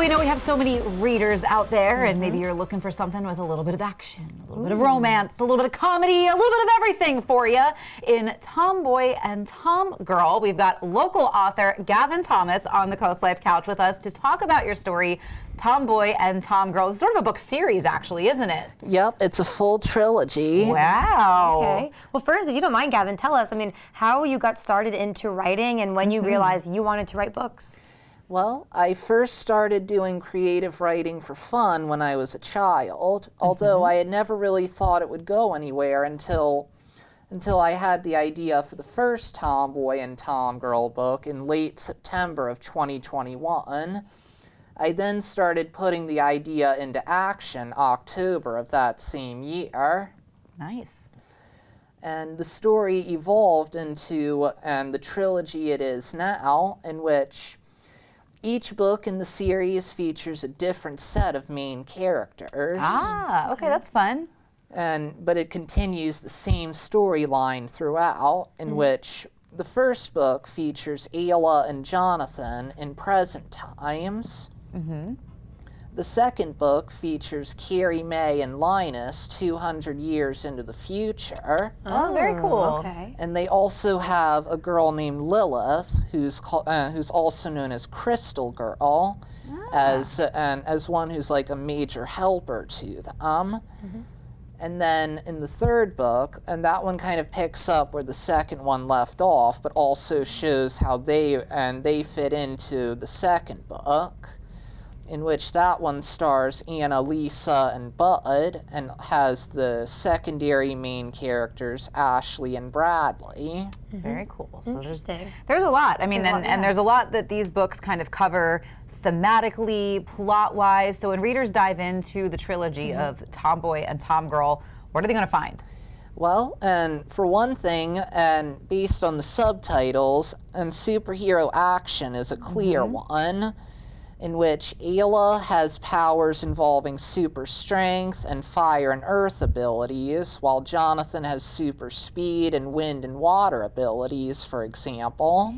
we know we have so many readers out there, and maybe you're looking for something with a little bit of action, a little bit of romance, a little bit of comedy, a little bit of everything for you. In Tomboy and Tomgirl, we've got local author Gavin Thomas on the CoastLife couch with us to talk about your story, Tomboy and Tomgirl. It's sort of a book series, actually, isn't it? Yep, it's a full trilogy. Wow. Okay. Well, first, if you don't mind, Gavin, tell us, how you got started into writing and when you realized you wanted to write books. Well, I first started doing creative writing for fun when I was a child, although I had never really thought it would go anywhere until I had the idea for the first Tomboy and Tomgirl book in late September of 2021. I then started putting the idea into action October of that same year. Nice. And the story evolved into the trilogy it is now, in which each book in the series features a different set of main characters. Ah, okay, that's fun. But it continues the same storyline throughout, in which the first book features Ayla and Jonathan in present times. The second book features Carrie, May, and Linus 200 years into the future. Oh, very cool. Okay. And they also have a girl named Lilith, who's also known as Crystal Girl, as one who's like a major helper to them. And then in the third book, and that one kind of picks up where the second one left off, but also shows how they fit into the second book, in which that one stars Anna, Lisa, and Bud, and has the secondary main characters, Ashley and Bradley. Very cool. So Interesting. there's a lot. I mean, There's a lot, and there's a lot that these books kind of cover thematically, plot-wise. So when readers dive into the trilogy of Tomboy and Tomgirl, what are they going to find? Well, and for one thing, and based on the subtitles, and superhero action is a clear one, in which Ayla has powers involving super strength and fire and earth abilities, while Jonathan has super speed and wind and water abilities, for example.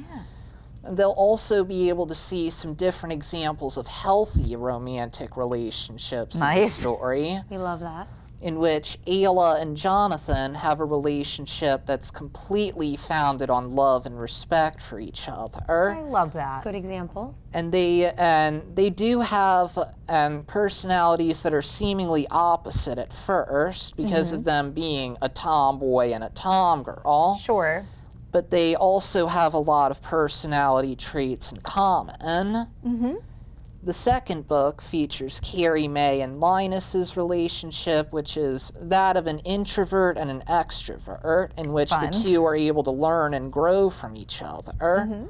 And they'll also be able to see some different examples of healthy romantic relationships in the story. We love that. In which Ayla and Jonathan have a relationship that's completely founded on love and respect for each other. I love that. Good example. And they do have personalities that are seemingly opposite at first because of them being a tomboy and a tomgirl. Sure. But they also have a lot of personality traits in common. The second book features Carrie, May, and Linus's relationship, which is that of an introvert and an extrovert, in which the two are able to learn and grow from each other.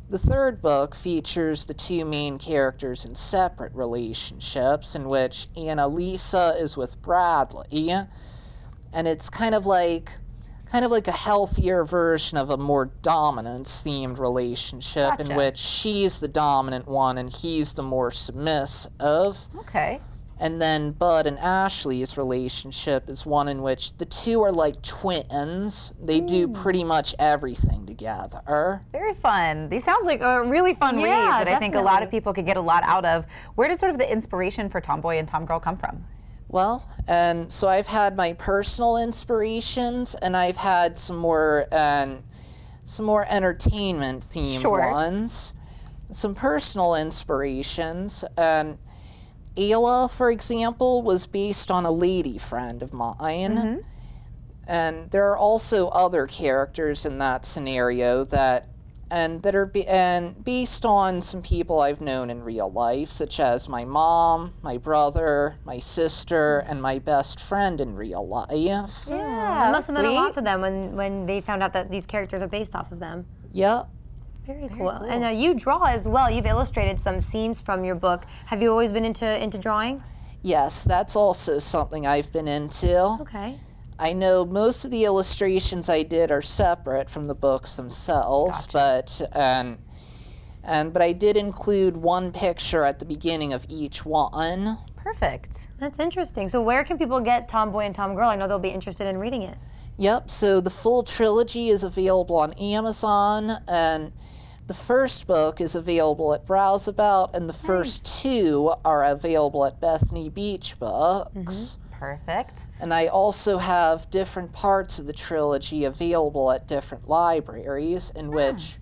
The third book features the two main characters in separate relationships, in which Annalisa is with Bradley, and it's kind of like a healthier version of a more dominance-themed relationship in which she's the dominant one and he's the more submissive. Okay. And then Bud and Ashley's relationship is one in which the two are like twins. They do pretty much everything together. Very fun. These sounds like a really fun read that I think a lot of people could get a lot out of. Where did sort of the inspiration for Tomboy and Tomgirl come from? Well, and so I've had my personal inspirations, and I've had some more entertainment-themed ones. Some personal inspirations, and Ayla, for example, was based on a lady friend of mine. And there are also other characters in that scenario that are based on some people I've known in real life, such as my mom, my brother, my sister, and my best friend in real life. Yeah, it must have meant a lot to them when they found out that these characters are based off of them. Yep. Very cool. And you draw as well. You've illustrated some scenes from your book. Have you always been into drawing? Yes, that's also something I've been into. Okay. I know most of the illustrations I did are separate from the books themselves, but I did include one picture at the beginning of each one. Perfect. That's interesting. So where can people get Tomboy and Tomgirl? I know they'll be interested in reading it. Yep, so the full trilogy is available on Amazon, and The first book is available at Browseabout, and the first 2 are available at Bethany Beach Books. Perfect. And I also have different parts of the trilogy available at different libraries, in which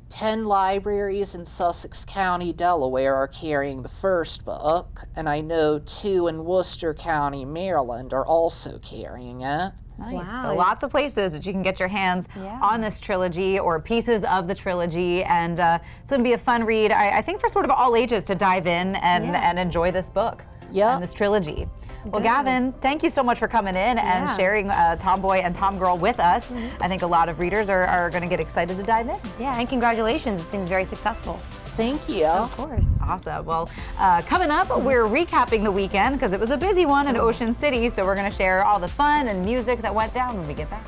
10 libraries in Sussex County, Delaware are carrying the first book, and I know 2 in Worcester County, Maryland are also carrying it. Nice. Wow. So lots of places that you can get your hands on this trilogy or pieces of the trilogy, and it's going to be a fun read, I think, for sort of all ages to dive in and enjoy this book and this trilogy. Well, Gavin, thank you so much for coming in and sharing Tomboy and Tomgirl with us. I think a lot of readers are going to get excited to dive in. Yeah, and congratulations. It seems very successful. Thank you. Of course. Awesome. Well, coming up, we're recapping the weekend because it was a busy one in Ocean City, so we're going to share all the fun and music that went down when we get back.